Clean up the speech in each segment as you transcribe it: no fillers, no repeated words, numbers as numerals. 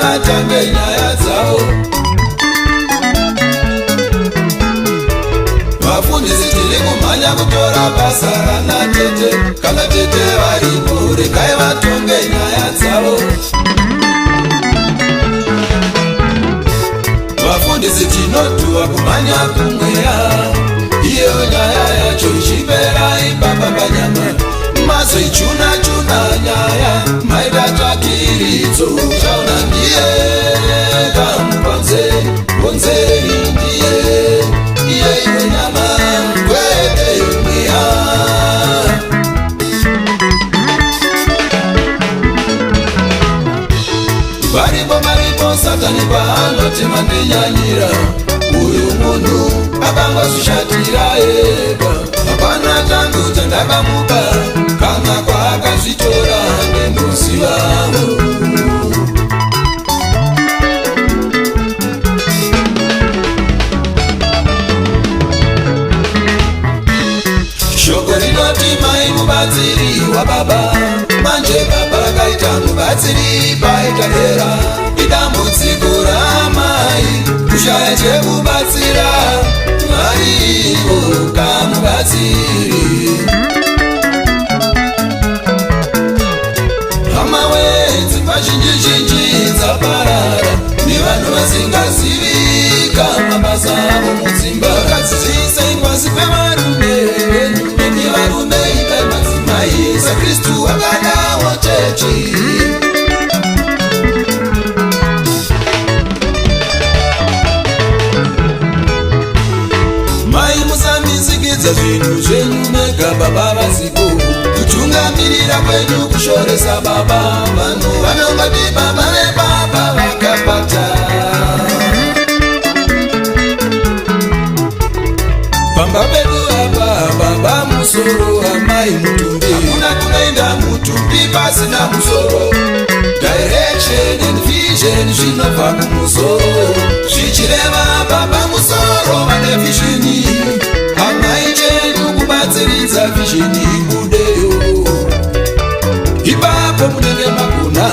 vatange nyaya dzavo. Vafundisi tiri kumhanya kutora basa rana tete. Kana tete varipo regai vatonge nyaya dzavo. Vafundisi tinotuwa kumhanya kumweya. Iyo nyaya yacho ichipera ipapa panyama. Mazoichuna nyaya maitatsvakiritso. Chaona ndiye kamupanze bonzeri ndiye iye ine nyama kwete mweya. Varipo Satani paanoti mandinyanyira. Uyu munhu akangozvishatira ega. Hapana tangu chandakamupa kana kwaakazvitora nendosivamo. Shoko rinoti mai mubatsiri wababa. Manje baba akaita mubatsiri paita era. Idambudziko ramai kushaya chekubatsira. Mariwo kamubatsiri. Hama wedzimba zhinji dzaparara. Nevanhu vasingazivi kamabasa avo mudzimba. Vakadzidzisei pasi pevarume venyu. Nevarume ive madzimai. Yesu Kristu akadawo chechi. Zvinhu zvenyu mega baba vasipo. Kutungamirira kwenyu kushoresa baba. Vanhu vanongoti baba nebaba vakapata. Pamba pedu apa baba musoro amai mutumbi. Hakuna kunoenda mutumbi pasina musoro. Direction and vision zvinobva kumusoro. Zvichireva baba musoro vane vishini. Hamai chedu kubatsiridza vishini ibudeyo. Ipapo munenge makuna.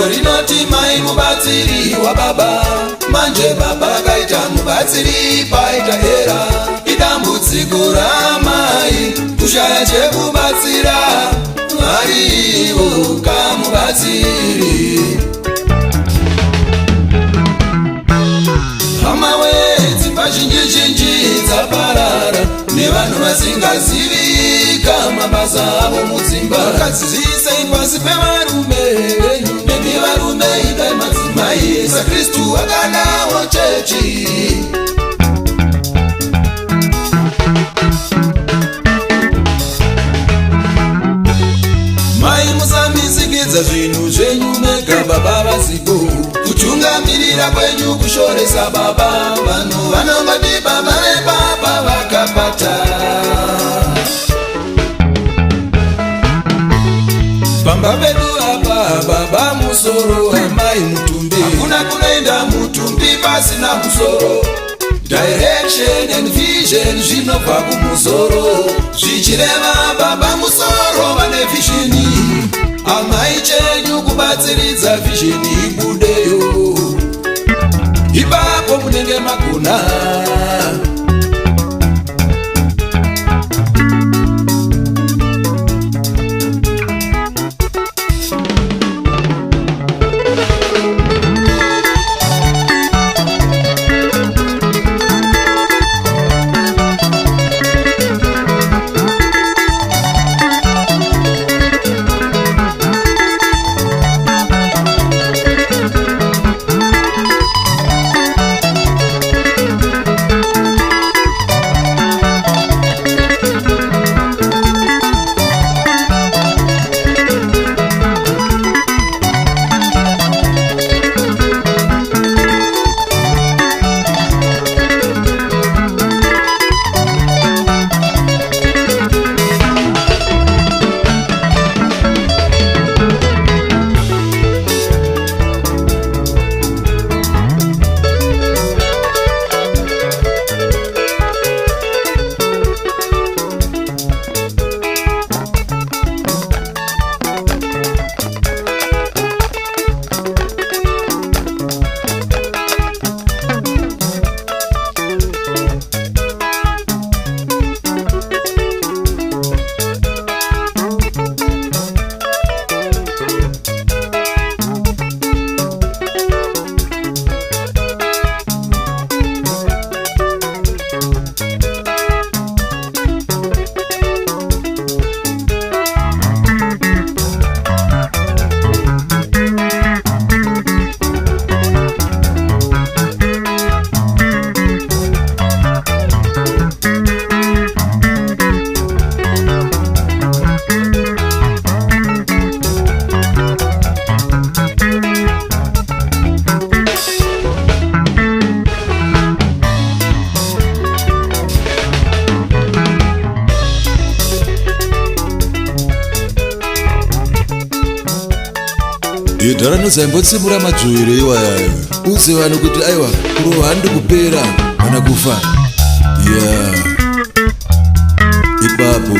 Rinoti mai mubatsiri wa baba. Manje baba akaita mubatsiri paita era. Idambudziko ramai kushaya chekubatsira. Mariwo kamubatsiri. Hama wedzimba zhinji dzaparara. Nevanhu vasingazivi kamabasa avo mudzimba. Vakadzidzisei pasi pevarume venyu. Nevarume ive madzimai. Yesu Kristu akadawo chechi. Mai musamisikidza zvinhu zvenyu mega baba vasipo. kumira kwenyu kushoresa baba. Vanhu vanongoti baba vepapa vakapata. Pamba pedu apa baba musoro amai mutumbi. Hakuna kunoenda mutumbi pasina musoro. Direction and vision zvinobva kumusoro. Zvichireva baba musoro vane vishini. Amai chenyu kubatsiridza vishini ibudeyo. Ipapo munenge magona. Dharano zaimbotsimura madzoero iwayayo uze vanhu kuti aiwa kurova handi kupera kana kufa. Ipapo